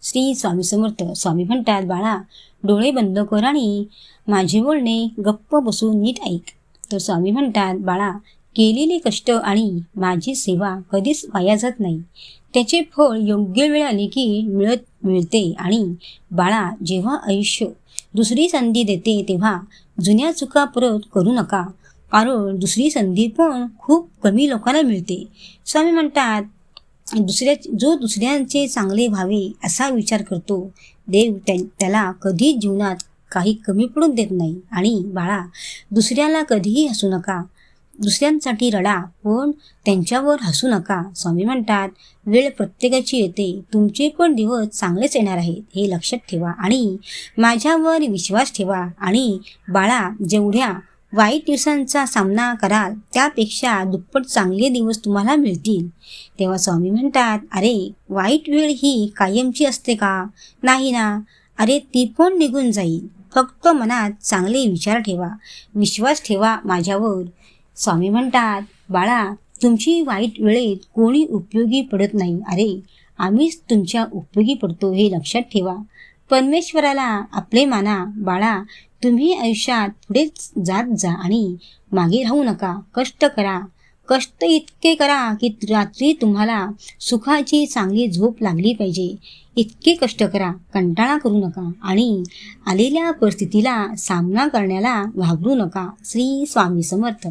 श्री स्वामी समर्थ. स्वामी म्हणतात, बाळा डोळे बंद कर आणि माझे बोलणे गप्प बसून नीट ऐक. तर स्वामी म्हणतात, बाळा केलेले कष्ट आणि माझी सेवा कधीच वाया जात नाही. त्याचे फळ योग्य वेळ आली की मिळते. आणि बाळा जेव्हा आयुष्य दुसरी संधी देते तेव्हा जुन्या चुका परत करू नका, कारण दुसरी संधी पण खूप कमी लोकांना मिळते. स्वामी म्हणतात, जो दुसऱ्यांचे चांगले व्हावे असा विचार करतो, देव त्याला कधी जीवनात काही कमी पडून देत नाही. आणि बाळा दुसऱ्याला कधीही हसू नका, दुसऱ्यांसाठी रडा पण त्यांच्यावर हसू नका. स्वामी म्हणतात, वेळ प्रत्येकाची येते, तुमचे पण दिवस चांगलेच येणार आहेत हे लक्षात ठेवा आणि माझ्यावर विश्वास ठेवा. आणि बाळा जेवढ्या वाईट दिवसांचा सामना कराल त्यापेक्षा दुप्पट चांगले दिवस तुम्हाला मिळतील. तेव्हा स्वामी म्हणतात, अरे वाईट वेळ ही कायमची असते का? नाही ना. अरे ती पण निघून जाईल. फक्त मनात चांगले विचार ठेवा, विश्वास ठेवा माझ्यावर. स्वामी म्हणतात, बाळा तुमची वाईट वेळेत कोणी उपयोगी पडत नाही. अरे आम्हीच तुमच्या उपयोगी पडतो हे लक्षात ठेवा. परमेश्वराला आपले माना. बाळा तुम्ही आयुष्यात पुढे जात जा आणि मागे राहू नका. कष्ट करा, कष्ट इतके करा की रात्री तुम्हाला सुखाची चांगली झोप लागली पाहिजे. इतके कष्ट करा, कंटाळा करू नका आणि आलेल्या परिस्थितीला सामना करण्याला घाबरू नका. श्री स्वामी समर्थ.